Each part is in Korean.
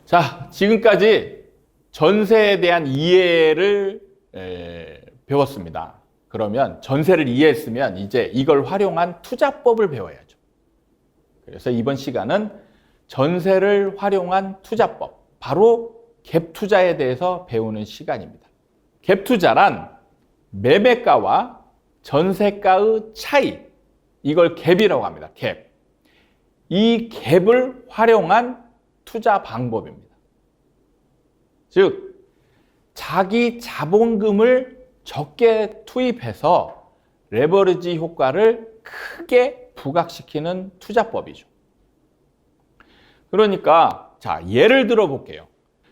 자, 지금까지 전세에 대한 이해를 배웠습니다. 그러면 전세를 이해했으면 이제 이걸 활용한 투자법을 배워야죠. 그래서 이번 시간은 전세를 활용한 투자법, 바로 갭 투자에 대해서 배우는 시간입니다. 갭 투자란 매매가와 전세가의 차이, 이걸 갭이라고 합니다. 갭. 이 갭을 활용한 투자 방법입니다. 즉, 자기 자본금을 적게 투입해서 레버리지 효과를 크게 부각시키는 투자법이죠. 그러니까 자, 예를 들어 볼게요.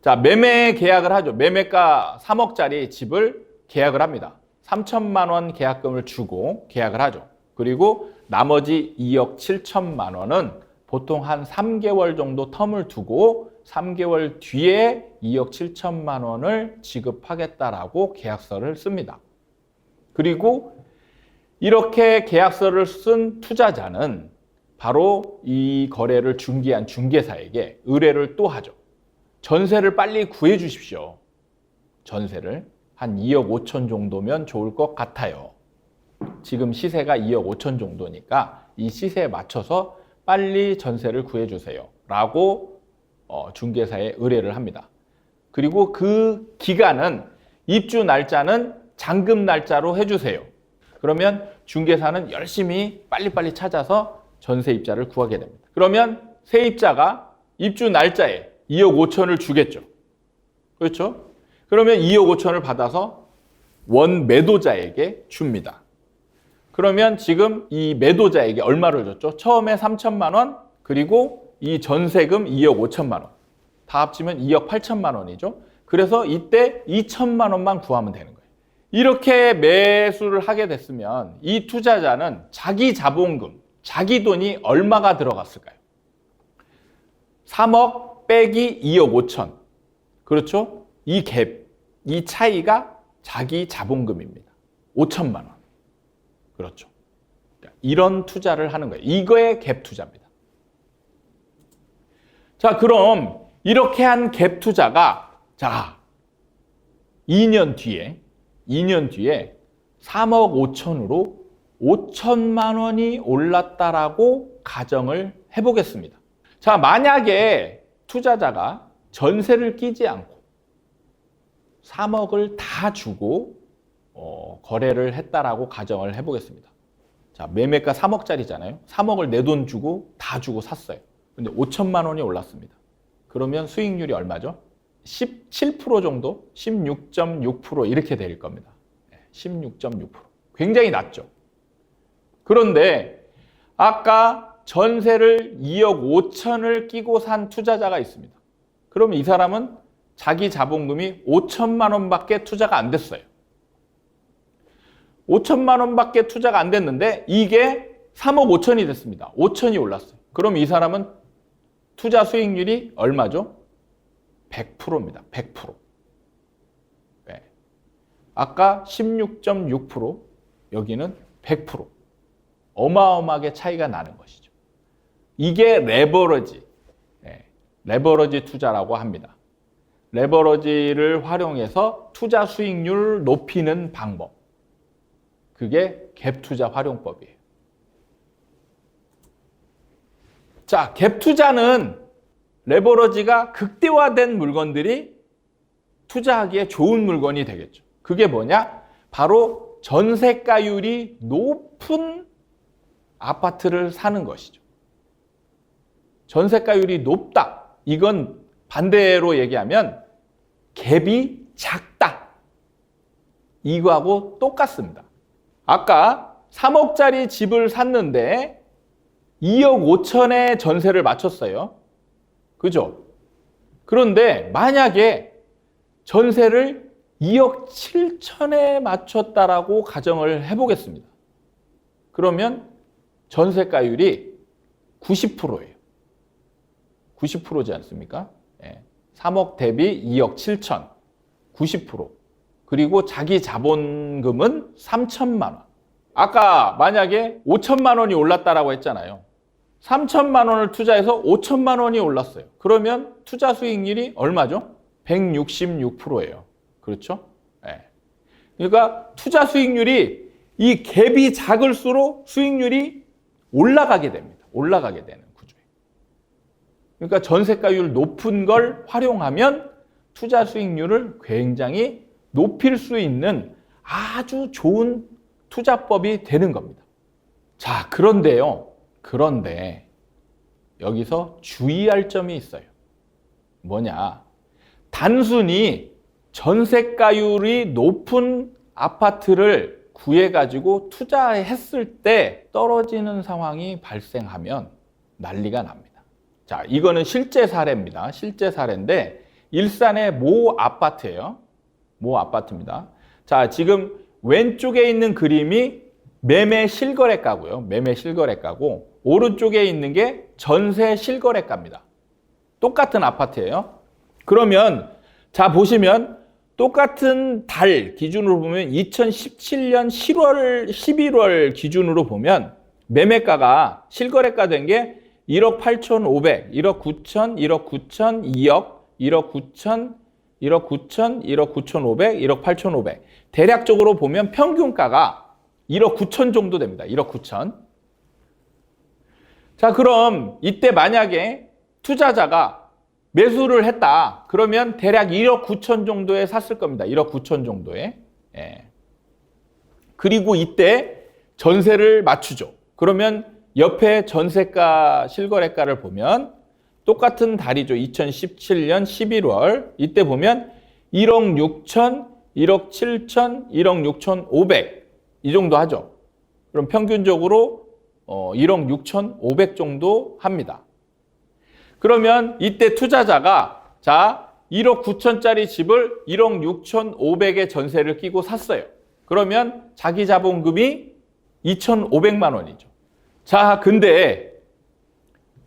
자, 매매 계약을 하죠. 매매가 3억짜리 집을 계약을 합니다. 3천만 원 계약금을 주고 계약을 하죠. 그리고 나머지 2억 7천만 원은 보통 한 3개월 정도 텀을 두고 3개월 뒤에 2억 7천만 원을 지급하겠다라고 계약서를 씁니다. 그리고 이렇게 계약서를 쓴 투자자는 바로 이 거래를 중개한 중개사에게 의뢰를 또 하죠. 전세를 빨리 구해 주십시오. 전세를 한 2억 5천 정도면 좋을 것 같아요. 지금 시세가 2억 5천 정도니까 이 시세에 맞춰서 빨리 전세를 구해 주세요. 라고 중개사에 의뢰를 합니다. 그리고 그 기간은 입주 날짜는 잔금 날짜로 해주세요. 그러면 중개사는 열심히 빨리빨리 찾아서 전세 입자를 구하게 됩니다. 그러면 세입자가 입주 날짜에 2억 5천을 주겠죠. 그렇죠? 그러면 2억 5천을 받아서 원 매도자에게 줍니다. 그러면 지금 이 매도자에게 얼마를 줬죠? 처음에 3천만 원, 그리고 이 전세금 2억 5천만 원. 다 합치면 2억 8천만 원이죠. 그래서 이때 2천만 원만 구하면 되는 거예요. 이렇게 매수를 하게 됐으면 이 투자자는 자기 자본금, 자기 돈이 얼마가 들어갔을까요? 3억 빼기 2억 5천. 그렇죠? 이 갭, 이 차이가 자기 자본금입니다. 5천만 원. 그렇죠. 이런 투자를 하는 거예요. 이거의 갭 투자입니다. 자, 그럼 이렇게 한 갭 투자가 자, 2년 뒤에 3억 5천으로 5천만 원이 올랐다라고 가정을 해보겠습니다. 자, 만약에 투자자가 전세를 끼지 않고 3억을 다 주고 거래를 했다라고 가정을 해보겠습니다. 자, 매매가 3억짜리잖아요. 3억을 내 돈 주고 다 주고 샀어요. 근데 5천만 원이 올랐습니다. 그러면 수익률이 얼마죠? 17% 정도? 16.6% 이렇게 될 겁니다. 16.6%. 굉장히 낮죠. 그런데 아까 전세를 2억 5천을 끼고 산 투자자가 있습니다. 그러면 이 사람은 자기 자본금이 5천만 원밖에 투자가 안 됐어요. 5천만 원밖에 투자가 안 됐는데 이게 3억 5천이 됐습니다. 5천이 올랐어요. 그럼 이 사람은 투자 수익률이 얼마죠? 100%입니다. 100%. 네. 아까 16.6%, 여기는 100%. 어마어마하게 차이가 나는 것이죠. 이게 레버러지, 레버러지 투자라고 합니다. 레버러지를 활용해서 투자 수익률을 높이는 방법. 그게 갭 투자 활용법이에요. 자, 갭 투자는 레버러지가 극대화된 물건들이 투자하기에 좋은 물건이 되겠죠. 그게 뭐냐? 바로 전세가율이 높은 아파트를 사는 것이죠. 전세가율이 높다. 이건 반대로 얘기하면 갭이 작다. 이거하고 똑같습니다. 아까 3억짜리 집을 샀는데 2억 5천에 전세를 맞췄어요. 그죠? 그런데 만약에 전세를 2억 7천에 맞췄다라고 가정을 해보겠습니다. 그러면 전세가율이 90%예요. 90%지 않습니까? 3억 대비 2억 7천, 90%. 그리고 자기 자본금은 3천만 원. 아까 만약에 5천만 원이 올랐다라고 했잖아요. 3천만 원을 투자해서 5천만 원이 올랐어요. 그러면 투자 수익률이 얼마죠? 166%예요. 그렇죠? 네. 그러니까 투자 수익률이 이 갭이 작을수록 수익률이 올라가게 됩니다. 올라가게 되는 구조예요. 그러니까 전세가율 높은 걸 활용하면 투자 수익률을 굉장히 높일 수 있는 아주 좋은 투자법이 되는 겁니다. 자, 그런데 여기서 주의할 점이 있어요. 뭐냐? 단순히 전세가율이 높은 아파트를 구해가지고 투자했을 때 떨어지는 상황이 발생하면 난리가 납니다. 자, 이거는 실제 사례입니다. 실제 사례인데 일산의 모 아파트예요. 모 아파트입니다. 자, 지금 왼쪽에 있는 그림이 매매 실거래가고요. 매매 실거래가고 오른쪽에 있는 게 전세 실거래가입니다. 똑같은 아파트예요. 그러면 자 보시면 똑같은 달 기준으로 보면 2017년 11월 기준으로 보면 매매가가 실거래가 된 게 1억 8,500, 1억 9천, 1억 9천, 2억, 1억 9천, 1억 9천, 1억 9,500, 1억 8,500. 대략적으로 보면 평균가가 1억 9천 정도 됩니다. 1억 9천. 자, 그럼 이때 만약에 투자자가 매수를 했다. 그러면 대략 1억 9천 정도에 샀을 겁니다. 1억 9천 정도에. 예. 그리고 이때 전세를 맞추죠. 그러면 옆에 전세가 실거래가를 보면 똑같은 달이죠. 2017년 11월. 이때 보면 1억 6천, 1억 7천, 1억 6천 5백 이 정도 하죠. 그럼 평균적으로 1억 6천 5백 정도 합니다. 그러면 이때 투자자가 자 1억 9천짜리 집을 1억 6천 5백의 전세를 끼고 샀어요. 그러면 자기 자본금이 2,500만 원이죠. 자, 근데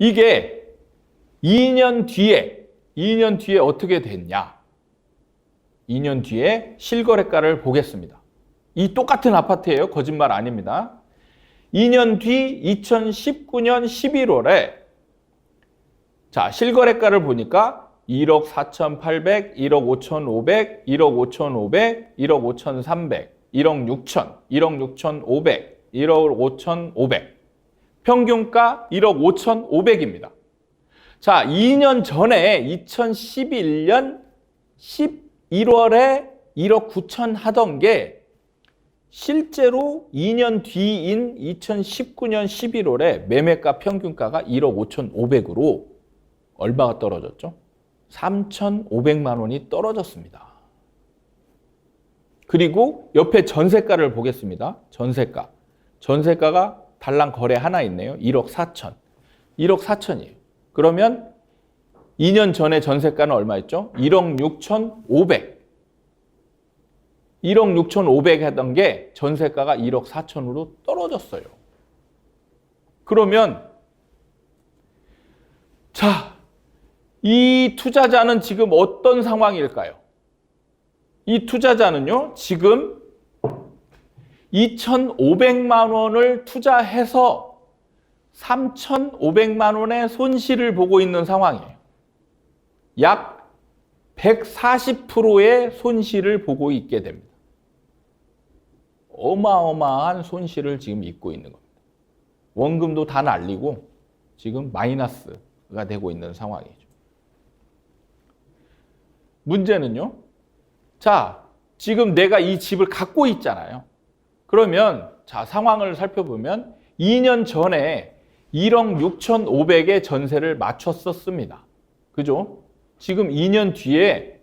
이게 2년 뒤에 어떻게 됐냐? 2년 뒤에 실거래가를 보겠습니다. 이 똑같은 아파트예요. 거짓말 아닙니다. 2년 뒤 2019년 11월에 자, 실거래가를 보니까 1억 4,800, 1억 5,500, 1억 5,500, 1억 5,300, 1억 6천, 1억 6,500, 1억 5,500. 평균가 1억 5,500입니다. 자, 2년 전에 2011년 11월에 1억 9천 하던 게 실제로 2년 뒤인 2019년 11월에 매매가 평균가가 1억 5,500으로 얼마가 떨어졌죠? 3,500만 원이 떨어졌습니다. 그리고 옆에 전세가를 보겠습니다. 전세가가 달랑 거래 하나 있네요. 1억 4천. 1억 4천이에요. 그러면 2년 전에 전세가는 얼마였죠? 1억 6,500. 1억 6,500 했던 게 전세가가 1억 4천으로 떨어졌어요. 그러면 자, 이 투자자는 지금 어떤 상황일까요? 이 투자자는요, 지금 2,500만 원을 투자해서 3,500만 원의 손실을 보고 있는 상황이에요. 약 140%의 손실을 보고 있게 됩니다. 어마어마한 손실을 지금 입고 있는 겁니다. 원금도 다 날리고 지금 마이너스가 되고 있는 상황이죠. 문제는요. 자, 지금 내가 이 집을 갖고 있잖아요. 그러면 자, 상황을 살펴보면 2년 전에 1억 6,500의 전세를 맞췄었습니다. 그죠? 지금 2년 뒤에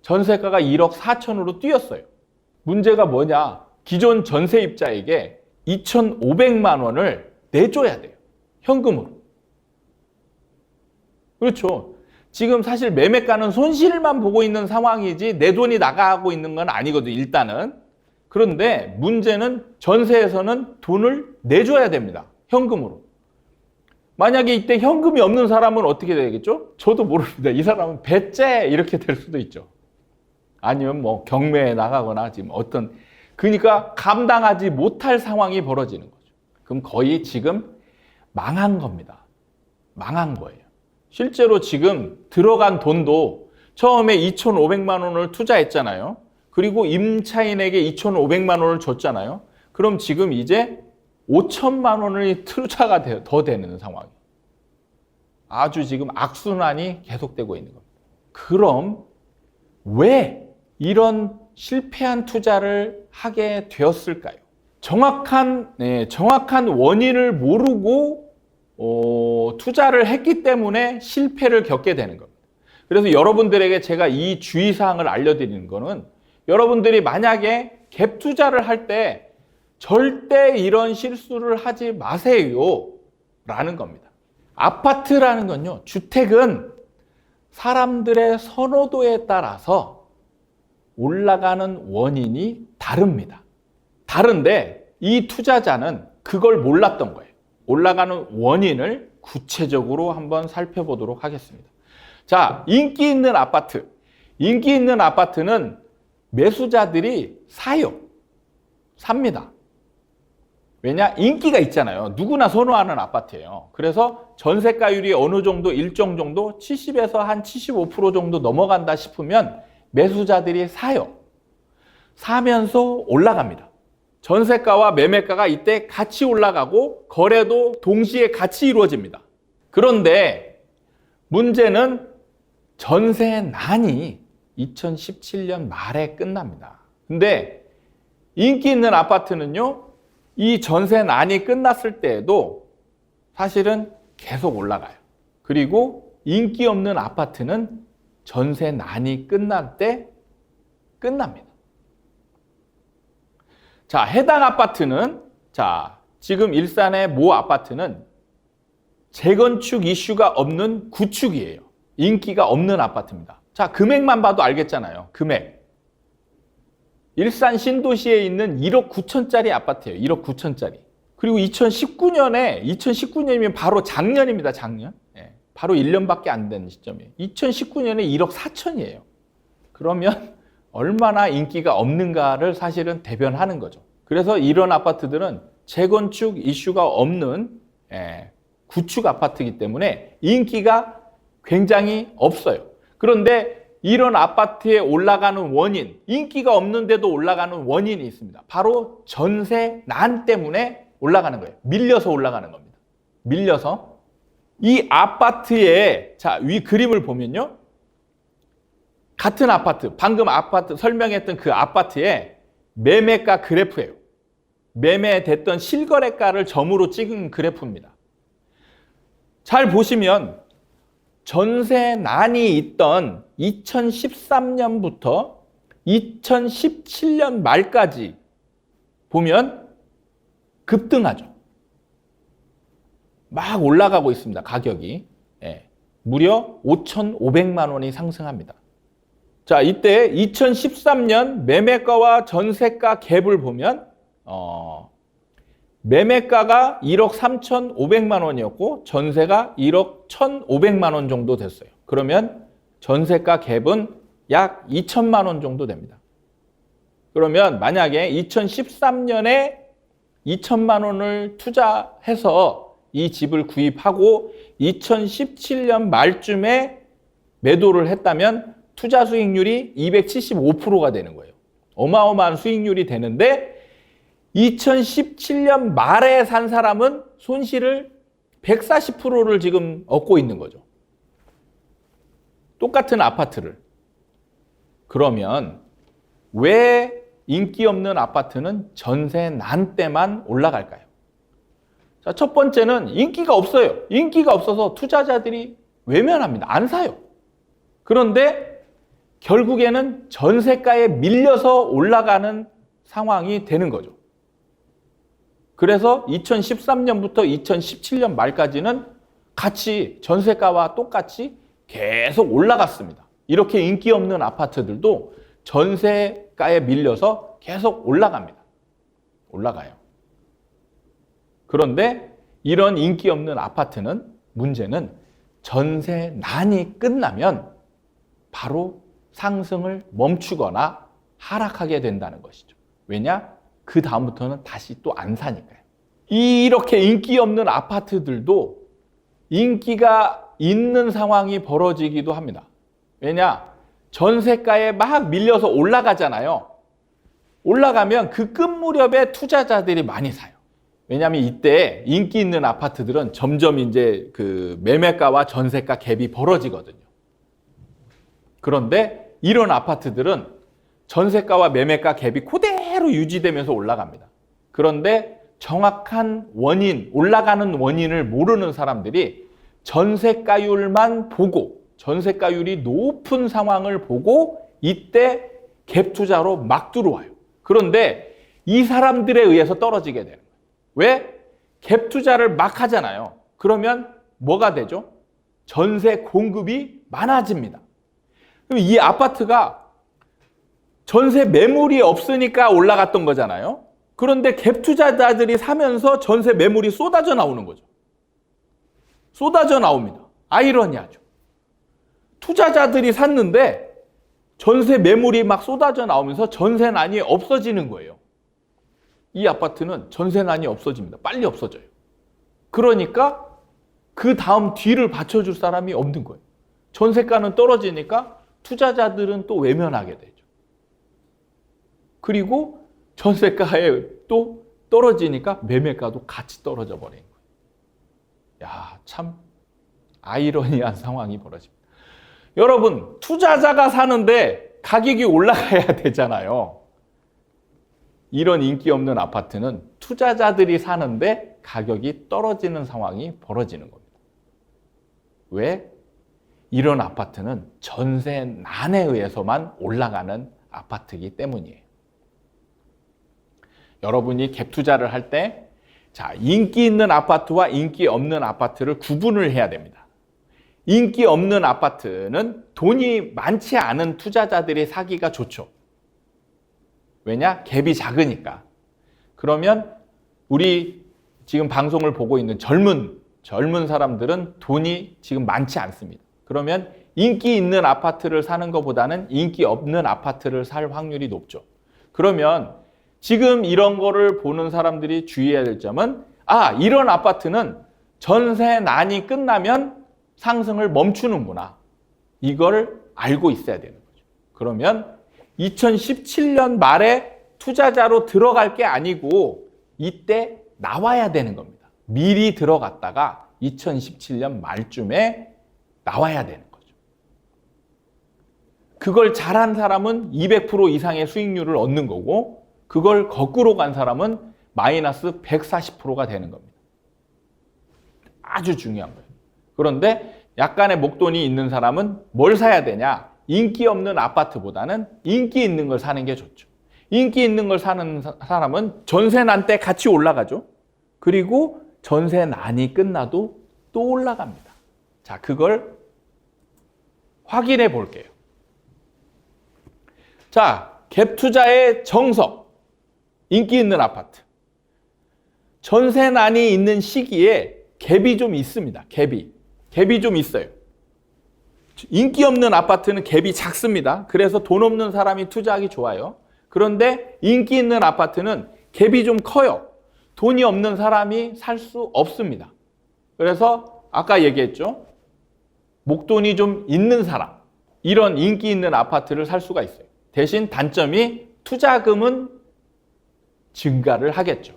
전세가가 1억 4천으로 뛰었어요. 문제가 뭐냐? 기존 전세입자에게 2,500만 원을 내줘야 돼요. 현금으로. 그렇죠. 지금 사실 매매가는 손실만 보고 있는 상황이지 내 돈이 나가고 있는 건 아니거든요. 일단은. 그런데 문제는 전세에서는 돈을 내줘야 됩니다. 현금으로. 만약에 이때 현금이 없는 사람은 어떻게 되겠죠? 저도 모릅니다. 이 사람은 배째 이렇게 될 수도 있죠. 아니면 뭐 경매에 나가거나 지금 어떤 그러니까 감당하지 못할 상황이 벌어지는 거죠. 그럼 거의 지금 망한 겁니다. 망한 거예요. 실제로 지금 들어간 돈도 처음에 2,500만 원을 투자했잖아요. 그리고 임차인에게 2,500만 원을 줬잖아요. 그럼 지금 이제 5천만 원의 투자가 더 되는 상황이에요. 아주 지금 악순환이 계속되고 있는 겁니다. 그럼 왜 이런 실패한 투자를 하게 되었을까요? 정확한 원인을 모르고 투자를 했기 때문에 실패를 겪게 되는 겁니다. 그래서 여러분들에게 제가 이 주의사항을 알려드리는 거는 여러분들이 만약에 갭 투자를 할 때 절대 이런 실수를 하지 마세요 라는 겁니다. 아파트라는 건요, 주택은 사람들의 선호도에 따라서 올라가는 원인이 다릅니다. 다른데 이 투자자는 그걸 몰랐던 거예요. 올라가는 원인을 구체적으로 한번 살펴보도록 하겠습니다. 자, 인기 있는 아파트. 인기 있는 아파트는 매수자들이 사요. 삽니다. 왜냐? 인기가 있잖아요. 누구나 선호하는 아파트예요. 그래서 전세가율이 어느 정도 일정 정도 70에서 한 75% 정도 넘어간다 싶으면 매수자들이 사요. 사면서 올라갑니다. 전세가와 매매가가 이때 같이 올라가고 거래도 동시에 같이 이루어집니다. 그런데 문제는 전세난이 2017년 말에 끝납니다. 근데 인기 있는 아파트는요, 이 전세난이 끝났을 때에도 사실은 계속 올라가요. 그리고 인기 없는 아파트는 전세난이 끝날 때 끝납니다. 자, 해당 아파트는, 자, 지금 일산의 모 아파트는 재건축 이슈가 없는 구축이에요. 인기가 없는 아파트입니다. 자, 금액만 봐도 알겠잖아요. 금액. 일산 신도시에 있는 1억 9천짜리 아파트예요. 1억 9천짜리. 그리고 2019년이면 바로 작년입니다. 작년. 예, 바로 1년밖에 안 된 시점이에요. 2019년에 1억 4천이에요. 그러면 얼마나 인기가 없는가를 사실은 대변하는 거죠. 그래서 이런 아파트들은 재건축 이슈가 없는 구축 아파트이기 때문에 인기가 굉장히 없어요. 그런데 이런 아파트에 올라가는 원인, 인기가 없는데도 올라가는 원인이 있습니다. 바로 전세난 때문에 올라가는 거예요. 밀려서 올라가는 겁니다. 밀려서. 이 아파트에, 자, 위 그림을 보면요. 같은 아파트, 방금 아파트 설명했던 그 아파트에 매매가 그래프예요. 매매됐던 실거래가를 점으로 찍은 그래프입니다. 잘 보시면 전세난이 있던 2013년부터 2017년 말까지 보면 급등하죠. 막 올라가고 있습니다. 가격이. 예, 무려 5,500만 원이 상승합니다. 자, 이때 2013년 매매가와 전세가 갭을 보면 매매가가 1억 3,500만 원이었고 전세가 1억 1,500만 원 정도 됐어요. 그러면 전세가 갭은 약 2천만 원 정도 됩니다. 그러면 만약에 2013년에 2천만 원을 투자해서 이 집을 구입하고 2017년 말쯤에 매도를 했다면 투자 수익률이 275%가 되는 거예요. 어마어마한 수익률이 되는데 2017년 말에 산 사람은 손실을 140%를 지금 얻고 있는 거죠. 똑같은 아파트를. 그러면 왜 인기 없는 아파트는 전세난 때만 올라갈까요? 자, 첫 번째는 인기가 없어요. 인기가 없어서 투자자들이 외면합니다. 안 사요. 그런데 결국에는 전세가에 밀려서 올라가는 상황이 되는 거죠. 그래서 2013년부터 2017년 말까지는 같이 전세가와 똑같이 계속 올라갔습니다. 이렇게 인기 없는 아파트들도 전세가에 밀려서 계속 올라갑니다. 올라가요. 그런데 이런 인기 없는 아파트는 문제는 전세난이 끝나면 바로 상승을 멈추거나 하락하게 된다는 것이죠. 왜냐? 그 다음부터는 다시 또 안 사니까요. 이렇게 인기 없는 아파트들도 인기가 있는 상황이 벌어지기도 합니다. 왜냐? 전세가에 막 밀려서 올라가잖아요. 올라가면 그 끝 무렵에 투자자들이 많이 사요. 왜냐하면 이때 인기 있는 아파트들은 점점 이제 그 매매가와 전세가 갭이 벌어지거든요. 그런데 이런 아파트들은 전세가와 매매가 갭이 그대로 유지되면서 올라갑니다. 그런데 정확한 원인, 올라가는 원인을 모르는 사람들이 전세가율만 보고, 전세가율이 높은 상황을 보고 이때 갭 투자로 막 들어와요. 그런데 이 사람들에 의해서 떨어지게 되는 거예요. 왜? 갭 투자를 막 하잖아요. 그러면 뭐가 되죠? 전세 공급이 많아집니다. 그럼 이 아파트가 전세 매물이 없으니까 올라갔던 거잖아요. 그런데 갭 투자자들이 사면서 전세 매물이 쏟아져 나오는 거죠. 쏟아져 나옵니다. 아이러니하죠. 투자자들이 샀는데 전세 매물이 막 쏟아져 나오면서 전세난이 없어지는 거예요. 이 아파트는 전세난이 없어집니다. 빨리 없어져요. 그러니까 그 다음 뒤를 받쳐줄 사람이 없는 거예요. 전세가는 떨어지니까 투자자들은 또 외면하게 되죠. 그리고 전세가에 또 떨어지니까 매매가도 같이 떨어져 버린 거예요. 야, 참 아이러니한 상황이 벌어집니다. 여러분, 투자자가 사는데 가격이 올라가야 되잖아요. 이런 인기 없는 아파트는 투자자들이 사는데 가격이 떨어지는 상황이 벌어지는 겁니다. 왜? 이런 아파트는 전세난에 의해서만 올라가는 아파트이기 때문이에요. 여러분이 갭 투자를 할 때, 자, 인기 있는 아파트와 인기 없는 아파트를 구분을 해야 됩니다. 인기 없는 아파트는 돈이 많지 않은 투자자들이 사기가 좋죠. 왜냐? 갭이 작으니까. 그러면 우리 지금 방송을 보고 있는 젊은 사람들은 돈이 지금 많지 않습니다. 그러면 인기 있는 아파트를 사는 것보다는 인기 없는 아파트를 살 확률이 높죠. 그러면 지금 이런 거를 보는 사람들이 주의해야 될 점은, 이런 아파트는 전세난이 끝나면 상승을 멈추는구나. 이걸 알고 있어야 되는 거죠. 그러면 2017년 말에 투자자로 들어갈 게 아니고 이때 나와야 되는 겁니다. 미리 들어갔다가 2017년 말쯤에 나와야 되는 거죠. 그걸 잘한 사람은 200% 이상의 수익률을 얻는 거고, 그걸 거꾸로 간 사람은 마이너스 140%가 되는 겁니다. 아주 중요한 거예요. 그런데 약간의 목돈이 있는 사람은 뭘 사야 되냐? 인기 없는 아파트보다는 인기 있는 걸 사는 게 좋죠. 인기 있는 걸 사는 사람은 전세난 때 같이 올라가죠. 그리고 전세난이 끝나도 또 올라갑니다. 자, 그걸 확인해 볼게요. 자, 갭 투자의 정석. 인기 있는 아파트. 전세난이 있는 시기에 갭이 좀 있습니다. 갭이 좀 있어요. 인기 없는 아파트는 갭이 작습니다. 그래서 돈 없는 사람이 투자하기 좋아요. 그런데 인기 있는 아파트는 갭이 좀 커요. 돈이 없는 사람이 살 수 없습니다. 그래서 아까 얘기했죠. 목돈이 좀 있는 사람, 이런 인기 있는 아파트를 살 수가 있어요. 대신 단점이 투자금은 증가를 하겠죠.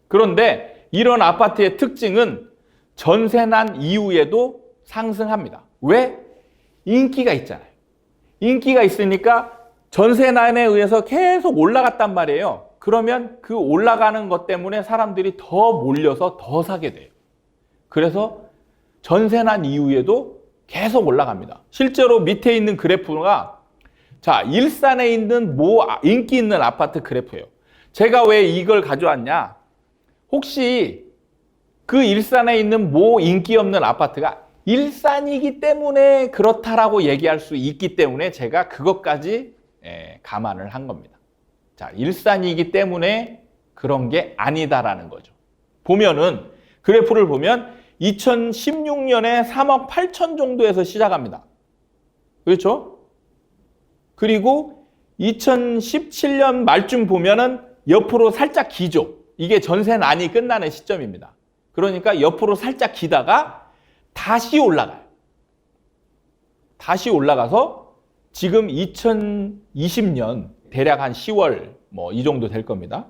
그런데 이런 아파트의 특징은 전세난 이후에도 상승합니다. 왜? 인기가 있잖아요. 인기가 있으니까 전세난에 의해서 계속 올라갔단 말이에요. 그러면 그 올라가는 것 때문에 사람들이 더 몰려서 더 사게 돼요. 그래서 전세난 이후에도 계속 올라갑니다. 실제로 밑에 있는 그래프가, 자, 일산에 있는 인기 있는 아파트 그래프예요. 제가 왜 이걸 가져왔냐? 혹시 그 일산에 있는 인기 없는 아파트가 일산이기 때문에 그렇다라고 얘기할 수 있기 때문에 제가 그것까지 감안을 한 겁니다. 자, 일산이기 때문에 그런 게 아니다라는 거죠. 보면은, 그래프를 보면 2016년에 3억 8천 정도에서 시작합니다. 그렇죠? 그리고 2017년 말쯤 보면은 옆으로 살짝 기죠. 이게 전세난이 끝나는 시점입니다. 그러니까 옆으로 살짝 기다가 다시 올라가요. 다시 올라가서 지금 2020년 대략 한 10월 뭐 이 정도 될 겁니다.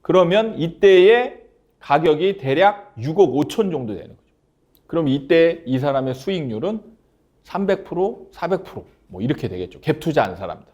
그러면 이때의 가격이 대략 6억 5천 정도 되는 거죠. 그럼 이때 이 사람의 수익률은 300%, 400%뭐 이렇게 되겠죠. 갭 투자한 사람들.